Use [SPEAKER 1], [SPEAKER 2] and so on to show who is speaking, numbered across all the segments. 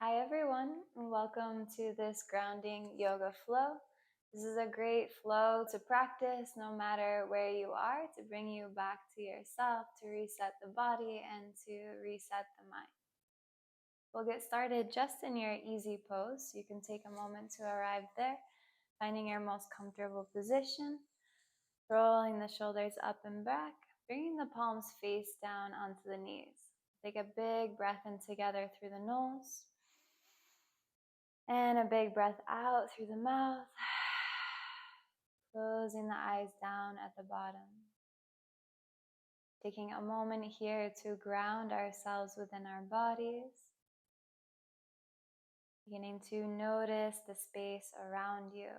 [SPEAKER 1] Hi everyone, and welcome to this grounding yoga flow. This is a great flow to practice no matter where you are, to bring you back to yourself, to reset the body and to reset the mind. We'll get started just in your easy pose. You can take a moment to arrive there, finding your most comfortable position, rolling the shoulders up and back, bringing the palms face down onto the knees. Take a big breath in together through the nose. And a big breath out through the mouth, closing the eyes down at the bottom. Taking a moment here to ground ourselves within our bodies. Beginning to notice the space around you.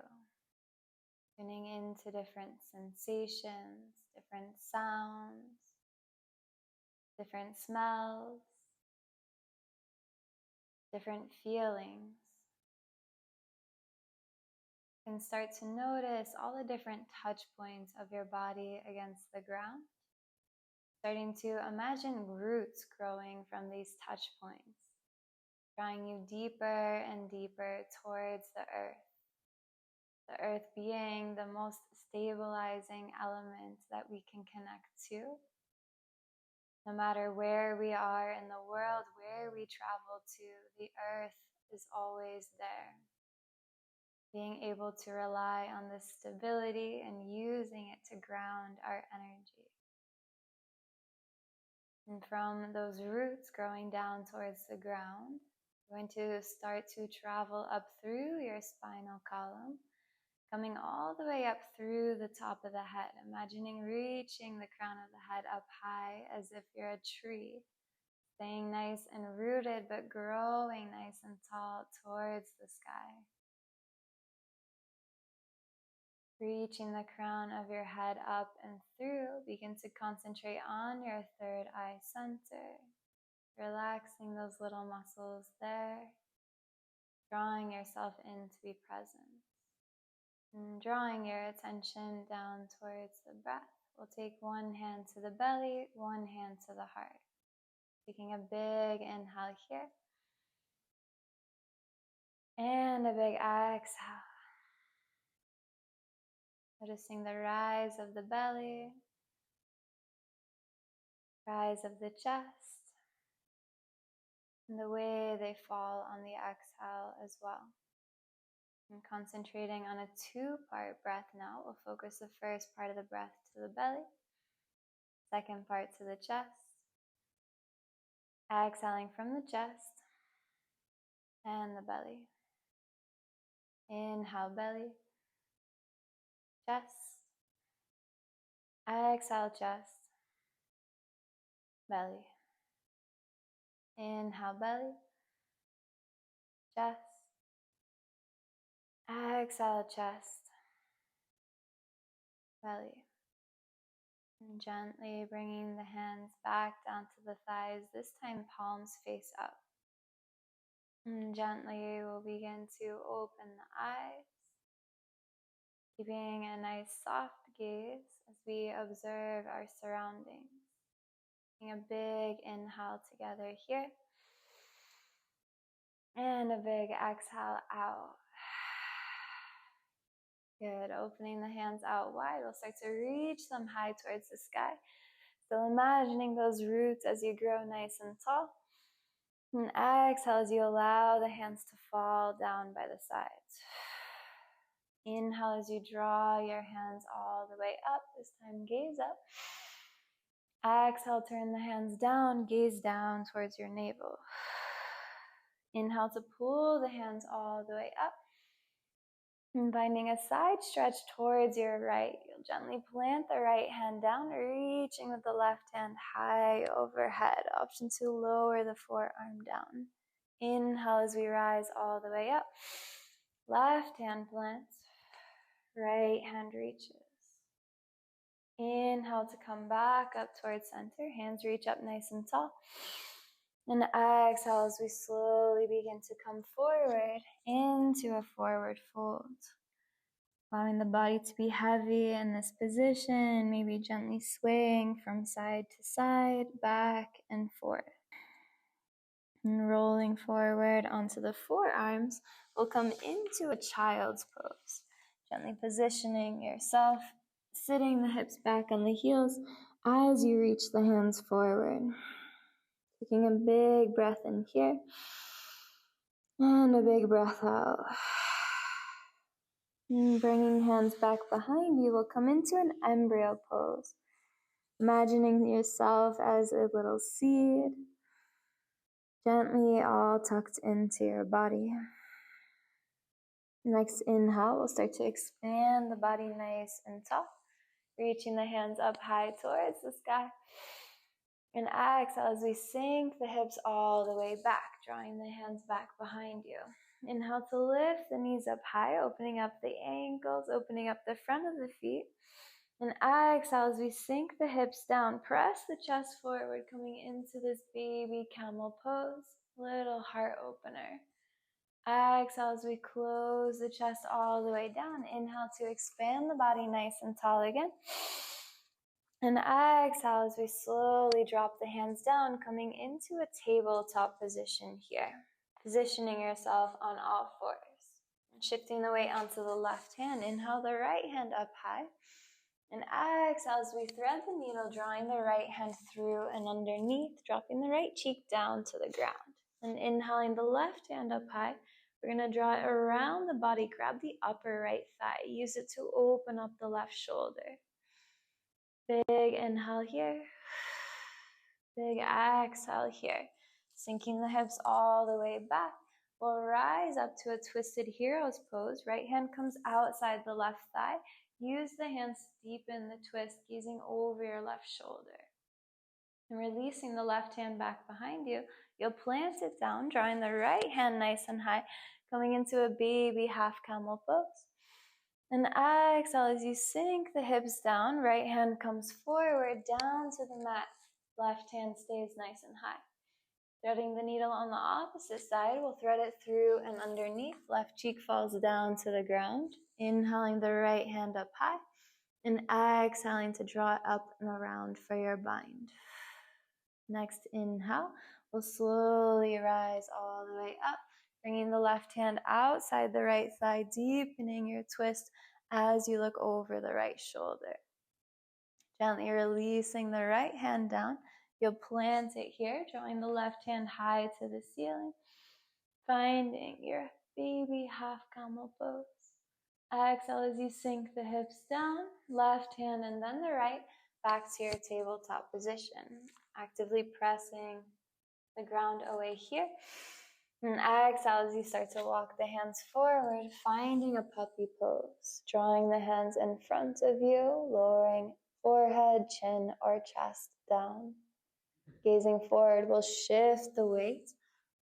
[SPEAKER 1] Tuning into different sensations, different sounds, different smells, different feelings. And start to notice all the different touch points of your body against the ground. Starting to imagine roots growing from these touch points, drawing you deeper and deeper towards the earth being the most stabilizing element that we can connect to. No matter where we are in the world, where we travel to, the earth is always there. Being able to rely on this stability and using it to ground our energy. And from those roots growing down towards the ground, you're going to start to travel up through your spinal column, coming all the way up through the top of the head, imagining reaching the crown of the head up high as if you're a tree, staying nice and rooted, but growing nice and tall towards the sky. Reaching the crown of your head up and through, begin to concentrate on your third eye center, relaxing those little muscles there, drawing yourself in to be present, and drawing your attention down towards the breath. We'll take one hand to the belly, one hand to the heart. Taking a big inhale here, and a big exhale. Noticing the rise of the belly, rise of the chest, and the way they fall on the exhale as well. And concentrating on a two-part breath now. We'll focus the first part of the breath to the belly, second part to the chest. Exhaling from the chest and the belly. Inhale, belly, chest. Exhale, chest, belly. Inhale, belly, chest. Exhale, chest, belly. And gently bringing the hands back down to the thighs, this time palms face up. And gently we'll begin to open the eyes, keeping a nice soft gaze as we observe our surroundings. Taking a big inhale together here. And a big exhale out. Good. Opening the hands out wide. We'll start to reach them high towards the sky. Still imagining those roots as you grow nice and tall. And exhale as you allow the hands to fall down by the sides. Inhale as you draw your hands all the way up. This time gaze up. Exhale, turn the hands down. Gaze down towards your navel. Inhale to pull the hands all the way up. And finding a side stretch towards your right. You'll gently plant the right hand down, reaching with the left hand high overhead. Option to lower the forearm down. Inhale as we rise all the way up. Left hand plants. Right hand reaches. Inhale to come back up towards center. Hands reach up nice and tall. And exhale as we slowly begin to come forward into a forward fold. Allowing the body to be heavy in this position, maybe gently swaying from side to side, back and forth. And rolling forward onto the forearms, we'll come into a child's pose. Gently positioning yourself, sitting the hips back on the heels as you reach the hands forward. Taking a big breath in here, and a big breath out. And bringing hands back behind you, we'll come into an embryo pose. Imagining yourself as a little seed, gently all tucked into your body. Next inhale, we'll start to expand the body nice and tall, reaching the hands up high towards the sky. And exhale as we sink the hips all the way back, drawing the hands back behind you. Inhale to lift the knees up high, opening up the ankles, opening up the front of the feet. And exhale as we sink the hips down, press the chest forward, coming into this baby camel pose, little heart opener. Exhale as we close the chest all the way down. Inhale to expand the body nice and tall again. And exhale as we slowly drop the hands down, coming into a tabletop position here. Positioning yourself on all fours. Shifting the weight onto the left hand. Inhale the right hand up high. And exhale as we thread the needle, drawing the right hand through and underneath, dropping the right cheek down to the ground. And inhaling the left hand up high. We're going to draw it around the body, grab the upper right thigh. Use it to open up the left shoulder. Big inhale here. Big exhale here. Sinking the hips all the way back. We'll rise up to a twisted hero's pose. Right hand comes outside the left thigh. Use the hands to deepen the twist, gazing over your left shoulder. And releasing the left hand back behind you, you'll plant it down, drawing the right hand nice and high, coming into a baby half camel pose. And exhale as you sink the hips down, right hand comes forward, down to the mat. Left hand stays nice and high. Threading the needle on the opposite side, we'll thread it through and underneath. Left cheek falls down to the ground. Inhaling the right hand up high. And exhaling to draw it up and around for your bind. Next inhale, we'll slowly rise all the way up. Bringing the left hand outside the right thigh, deepening your twist as you look over the right shoulder. Gently releasing the right hand down. You'll plant it here, drawing the left hand high to the ceiling. Finding your baby half camel pose. Exhale as you sink the hips down, left hand and then the right, back to your tabletop position. Actively pressing the ground away here. And exhale as you start to walk the hands forward, finding a puppy pose. Drawing the hands in front of you, lowering forehead, chin, or chest down. Gazing forward, we'll shift the weight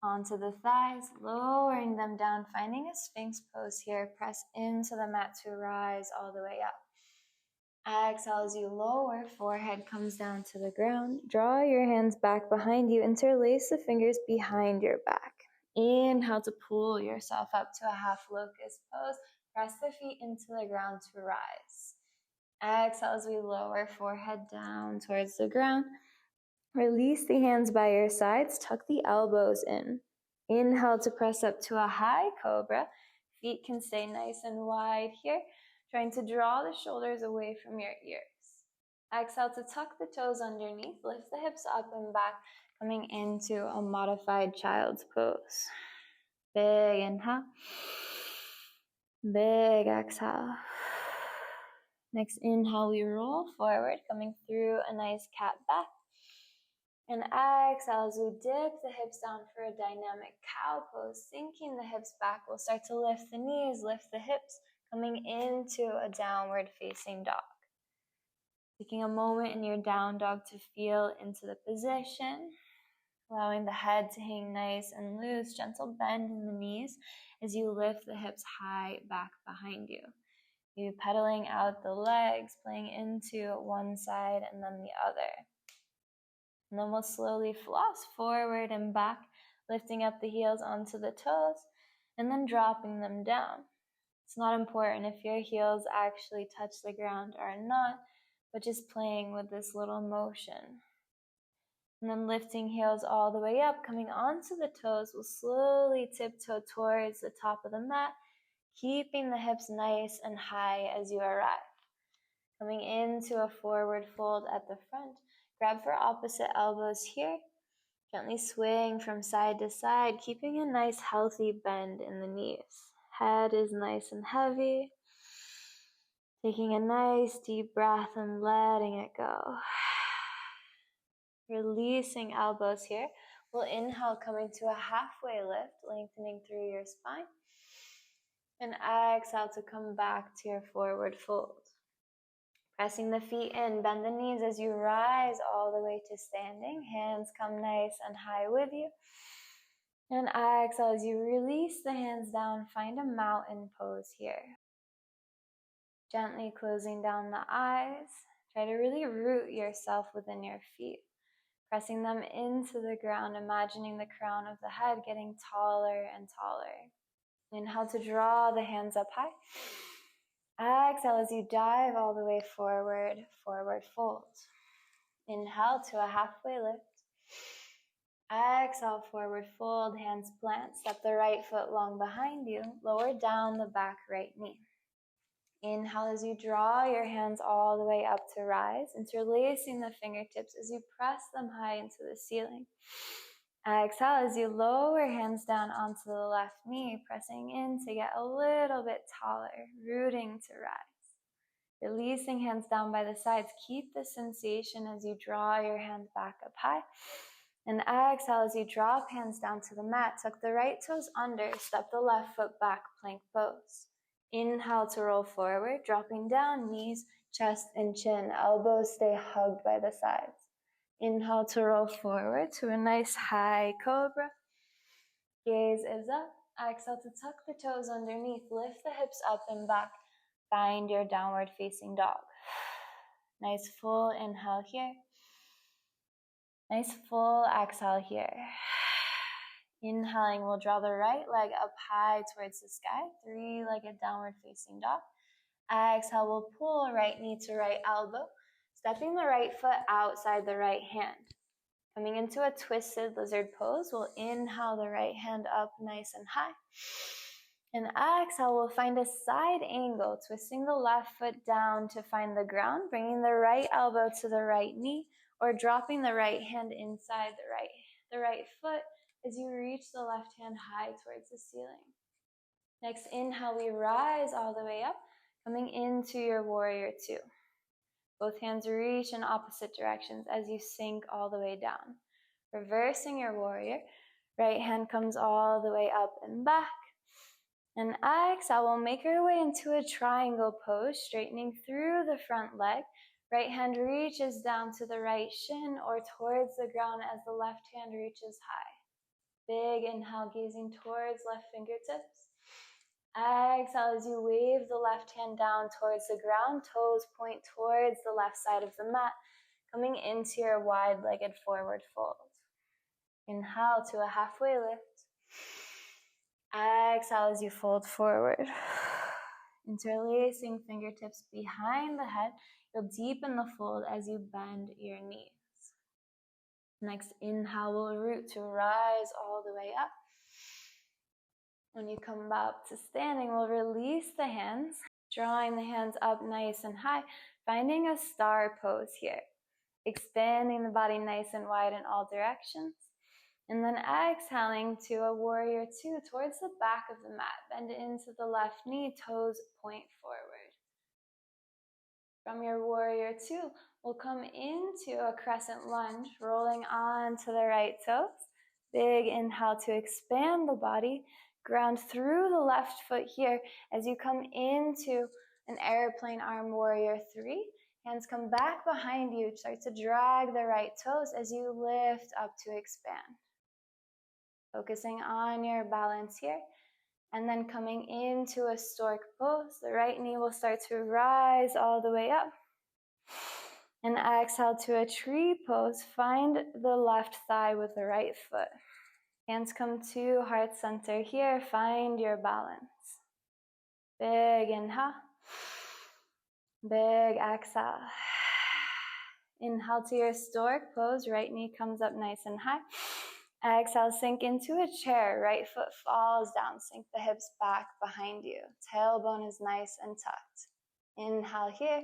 [SPEAKER 1] onto the thighs, lowering them down, finding a sphinx pose here. Press into the mat to rise all the way up. Exhale as you lower, forehead comes down to the ground. Draw your hands back behind you, interlace the fingers behind your back. Inhale to pull yourself up to a half locust pose. Press the feet into the ground to rise. Exhale as we lower, forehead down towards the ground. Release the hands by your sides, tuck the elbows in. Inhale to press up to a high cobra. Feet can stay nice and wide here, trying to draw the shoulders away from your ears. Exhale to tuck the toes underneath, lift the hips up and back, coming into a modified child's pose. Big inhale, big exhale. Next inhale, we roll forward, coming through a nice cat back. And exhale as we dip the hips down for a dynamic cow pose, sinking the hips back. We'll start to lift the knees, lift the hips, coming into a downward facing dog. Taking a moment in your down dog to feel into the position, allowing the head to hang nice and loose, gentle bend in the knees as you lift the hips high back behind you. You pedaling out the legs, playing into one side and then the other. And then we'll slowly floss forward and back, lifting up the heels onto the toes, and then dropping them down. It's not important if your heels actually touch the ground or not, but just playing with this little motion. And then lifting heels all the way up, coming onto the toes. We'll slowly tiptoe towards the top of the mat, keeping the hips nice and high as you arrive. Coming into a forward fold at the front. Grab for opposite elbows here. Gently swing from side to side, keeping a nice healthy bend in the knees. Head is nice and heavy. Taking a nice deep breath and letting it go. Releasing elbows here. We'll inhale, coming to a halfway lift, lengthening through your spine. And exhale to come back to your forward fold. Pressing the feet in, bend the knees as you rise all the way to standing. Hands come nice and high with you. And exhale as you release the hands down, find a mountain pose here. Gently closing down the eyes. Try to really root yourself within your feet. Pressing them into the ground, imagining the crown of the head getting taller and taller. Inhale to draw the hands up high. Exhale as you dive all the way forward, forward fold. Inhale to a halfway lift. Exhale, forward fold, hands plant. Step the right foot long behind you. Lower down the back right knee. Inhale as you draw your hands all the way up to rise, interlacing the fingertips as you press them high into the ceiling. Exhale as you lower hands down onto the left knee, pressing in to get a little bit taller, rooting to rise. Releasing hands down by the sides. Keep the sensation as you draw your hands back up high. And exhale as you drop hands down to the mat. Tuck the right toes under, step the left foot back, plank pose. Inhale to roll forward, dropping down, knees, chest, and chin. Elbows stay hugged by the sides. Inhale to roll forward to a nice high cobra. Gaze is up. Exhale to tuck the toes underneath. Lift the hips up and back. Find your downward facing dog. Nice full inhale here. Nice full exhale here. Inhaling, we'll draw the right leg up high towards the sky. Three-legged downward facing dog. Exhale, we'll pull right knee to right elbow. Stepping the right foot outside the right hand. Coming into a twisted lizard pose, we'll inhale the right hand up nice and high. And exhale, we'll find a side angle, twisting the left foot down to find the ground, bringing the right elbow to the right knee, or dropping the right hand inside the right foot as you reach the left hand high towards the ceiling. Next inhale, we rise all the way up, coming into your warrior two. Both hands reach in opposite directions as you sink all the way down. Reversing your warrior, right hand comes all the way up and back. And exhale, we'll make our way into a triangle pose, straightening through the front leg. Right hand reaches down to the right shin or towards the ground as the left hand reaches high. Big inhale, gazing towards left fingertips. Exhale as you wave the left hand down towards the ground, toes point towards the left side of the mat, coming into your wide-legged forward fold. Inhale to a halfway lift. Exhale as you fold forward. Interlacing fingertips behind the head, you'll deepen the fold as you bend your knees. Next inhale, we'll root to rise all the way up. When you come up to standing, we'll release the hands, drawing the hands up nice and high, finding a star pose here. Expanding the body nice and wide in all directions. And then exhaling to a warrior two towards the back of the mat. Bend into the left knee, toes point forward. From your warrior two, we'll come into a crescent lunge, rolling on to the right toes. Big inhale to expand the body. Ground through the left foot here as you come into an airplane arm warrior three. Hands come back behind you. Start to drag the right toes as you lift up to expand. Focusing on your balance here. And then coming into a stork pose. The right knee will start to rise all the way up. And exhale to a tree pose. Find the left thigh with the right foot. Hands come to heart center here. Find your balance. Big inhale. Big exhale. Inhale to your stork pose, right knee comes up nice and high. Exhale, sink into a chair, right foot falls down, sink the hips back behind you. Tailbone is nice and tucked. Inhale here.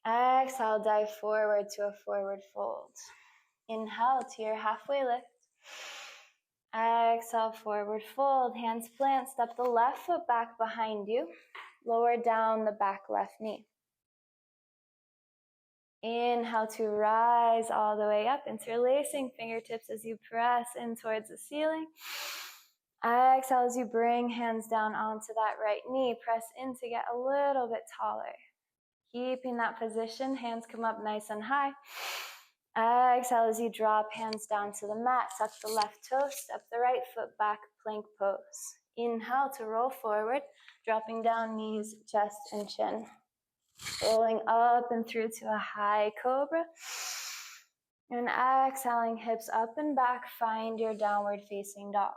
[SPEAKER 1] Exhale, dive forward to a forward fold. Inhale to your halfway lift. Exhale, forward fold. Hands plant, step the left foot back behind you. Lower down the back left knee. Inhale to rise all the way up, interlacing fingertips as you press in towards the ceiling. Exhale as you bring hands down onto that right knee. Press in to get a little bit taller. Keeping that position, hands come up nice and high. Exhale as you drop hands down to the mat. Tuck the left toe, step the right foot back, plank pose. Inhale to roll forward, dropping down knees, chest, and chin. Rolling up and through to a high cobra. And exhaling, hips up and back, find your downward facing dog.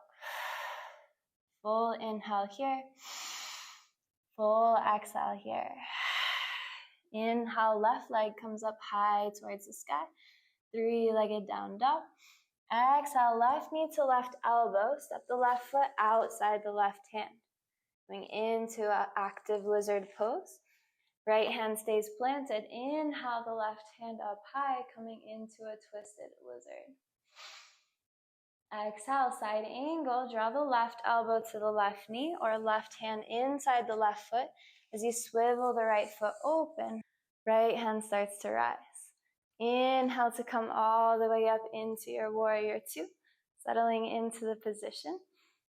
[SPEAKER 1] Full inhale here. Full exhale here. Inhale, left leg comes up high towards the sky. Three-legged down dog. Exhale, left knee to left elbow. Step the left foot outside the left hand. Going into an active lizard pose. Right hand stays planted. Inhale the left hand up high, coming into a twisted lizard. Exhale, side angle. Draw the left elbow to the left knee or left hand inside the left foot as you swivel the right foot open. Right hand starts to rise. Inhale to come all the way up into your warrior two, settling into the position.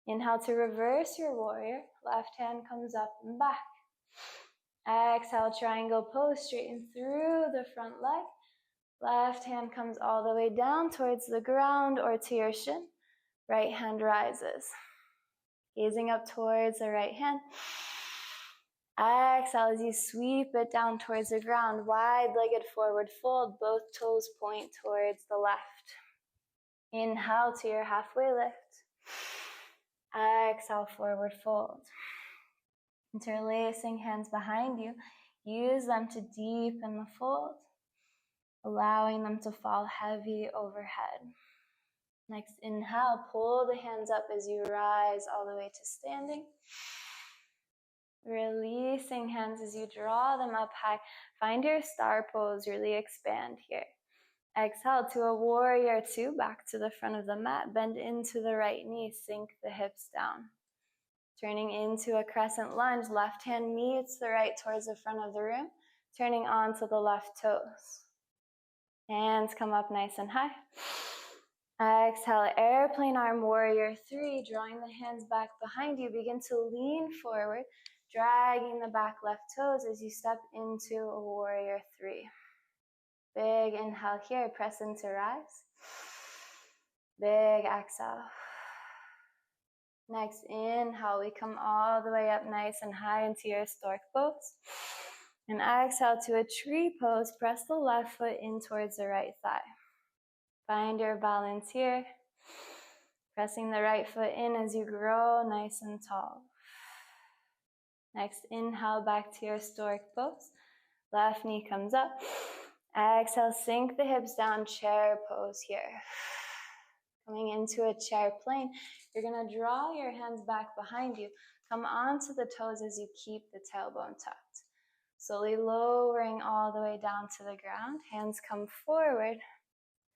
[SPEAKER 1] Inhale to reverse your warrior. Left hand comes up and back. Exhale, triangle pose, straighten through the front leg. Left hand comes all the way down towards the ground or to your shin. Right hand rises. Gazing up towards the right hand. Exhale as you sweep it down towards the ground. Wide-legged forward fold. Both toes point towards the left. Inhale to your halfway lift. Exhale, forward fold. Interlacing hands behind you. Use them to deepen the fold, allowing them to fall heavy overhead. Next, inhale, pull the hands up as you rise all the way to standing. Releasing hands as you draw them up high. Find your star pose, really expand here. Exhale to a warrior two, back to the front of the mat. Bend into the right knee, sink the hips down. Turning into a crescent lunge, left hand meets the right towards the front of the room, turning onto the left toes. Hands come up nice and high. Exhale, airplane arm warrior three, drawing the hands back behind you. Begin to lean forward, dragging the back left toes as you step into a warrior three. Big inhale here, press into rise. Big exhale. Next inhale, we come all the way up nice and high into your stork pose. And exhale to a tree pose, press the left foot in towards the right thigh. Find your balance here. Pressing the right foot in as you grow nice and tall. Next, inhale back to your stork pose. Left knee comes up. Exhale, sink the hips down, chair pose here. Coming into a chair plane, you're going to draw your hands back behind you. Come onto the toes as you keep the tailbone tucked. Slowly lowering all the way down to the ground. Hands come forward,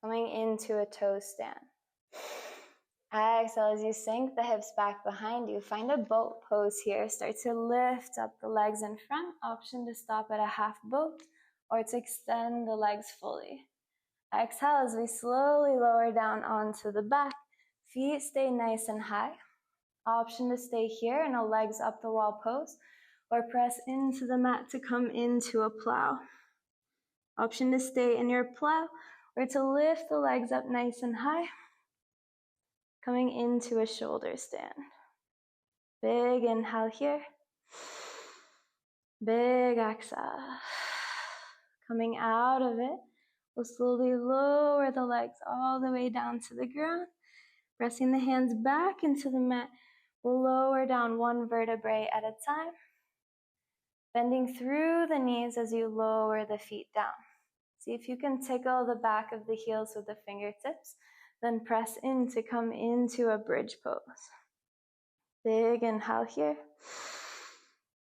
[SPEAKER 1] coming into a toe stand. Exhale as you sink the hips back behind you. Find a boat pose here. Start to lift up the legs in front. Option to stop at a half boat or to extend the legs fully. Exhale as we slowly lower down onto the back. Feet stay nice and high. Option to stay here in a legs up the wall pose or press into the mat to come into a plow. Option to stay in your plow or to lift the legs up nice and high. Coming into a shoulder stand. Big inhale here. Big exhale. Coming out of it, we'll slowly lower the legs all the way down to the ground. Pressing the hands back into the mat, we'll lower down one vertebrae at a time. Bending through the knees as you lower the feet down. See if you can tickle the back of the heels with the fingertips, then press in to come into a bridge pose. Big inhale here.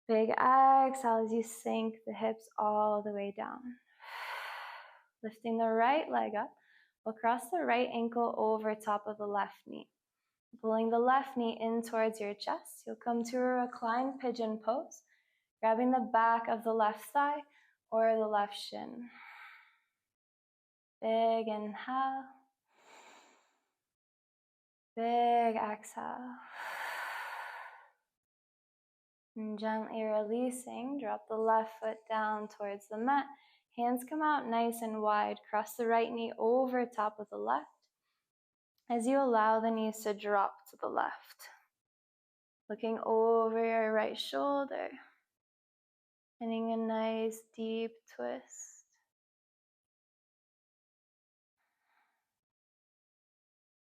[SPEAKER 1] Big exhale as you sink the hips all the way down. Lifting the right leg up, we'll cross the right ankle over top of the left knee. Pulling the left knee in towards your chest, you'll come to a reclined pigeon pose, grabbing the back of the left thigh or the left shin. Big inhale. Big exhale. And gently releasing, drop the left foot down towards the mat. Hands come out nice and wide. Cross the right knee over top of the left as you allow the knees to drop to the left. Looking over your right shoulder. Getting a nice deep twist.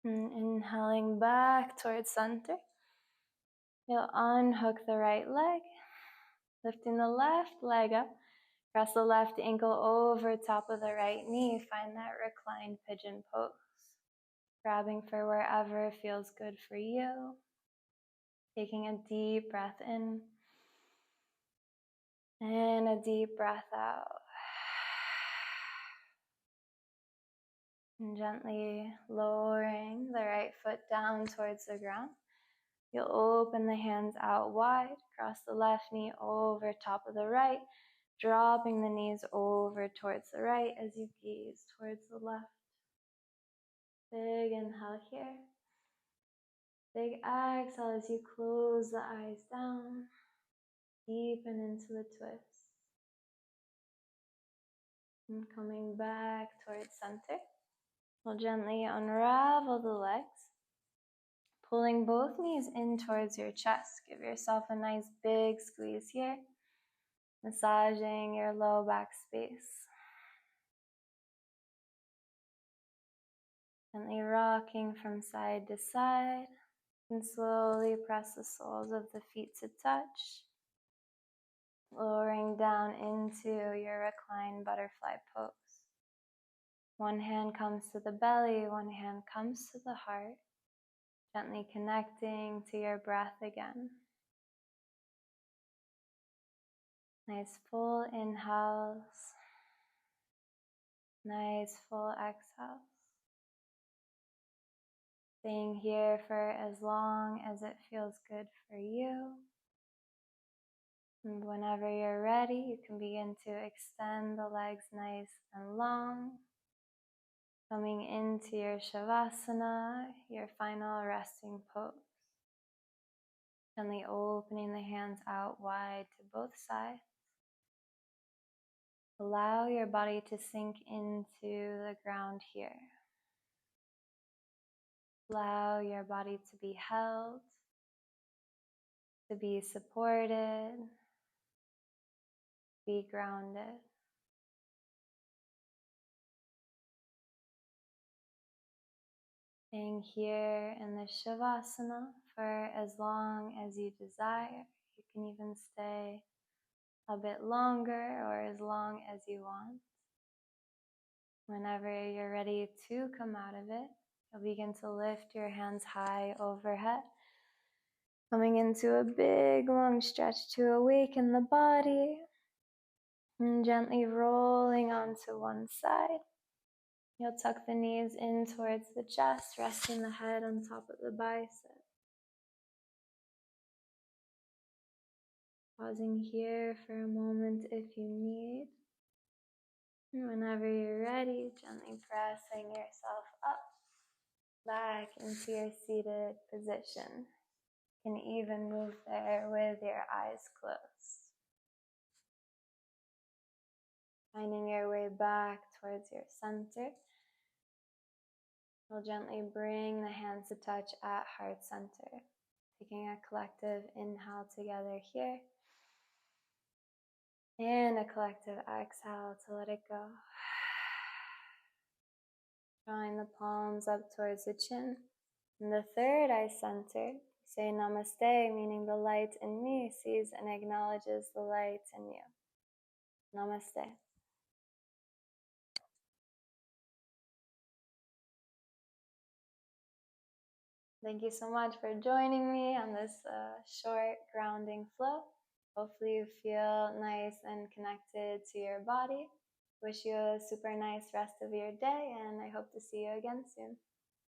[SPEAKER 1] And inhaling back towards center. You'll unhook the right leg. Lifting the left leg up. Cross the left ankle over top of the right knee. Find that reclined pigeon pose. Grabbing for wherever feels good for you. Taking a deep breath in. And a deep breath out. And gently lowering the right foot down towards the ground. You'll open the hands out wide. Cross the left knee over top of the right. Dropping the knees over towards the right as you gaze towards the left. Big inhale here. Big exhale as you close the eyes down. Deepen into the twist. And coming back towards center. We'll gently unravel the legs. Pulling both knees in towards your chest. Give yourself a nice big squeeze here. Massaging your low back space. Gently rocking from side to side. And slowly press the soles of the feet to touch. Lowering down into your reclined butterfly pose. One hand comes to the belly, one hand comes to the heart. Gently connecting to your breath again. Nice full inhales. Nice full exhales. Staying here for as long as it feels good for you. And whenever you're ready, you can begin to extend the legs nice and long. Coming into your Shavasana, your final resting pose. Gently opening the hands out wide to both sides. Allow your body to sink into the ground here. Allow your body to be held, to be supported, be grounded. Staying here in the Shavasana for as long as you desire. You can even stay a bit longer or as long as you want. Whenever you're ready to come out of it, you'll begin to lift your hands high overhead. Coming into a big long stretch to awaken the body. And gently rolling onto one side. You'll tuck the knees in towards the chest, resting the head on top of the bicep. Pausing here for a moment if you need. And whenever you're ready, gently pressing yourself up, back into your seated position. You can even move there with your eyes closed. Finding your way back towards your center. We'll gently bring the hands to touch at heart center. Taking a collective inhale together here. And a collective exhale to let it go. Drawing the palms up towards the chin. And the third eye center. Say namaste, meaning the light in me sees and acknowledges the light in you. Namaste. Thank you so much for joining me on this short grounding flow. Hopefully, you feel nice and connected to your body. Wish you a super nice rest of your day, and I hope to see you again soon.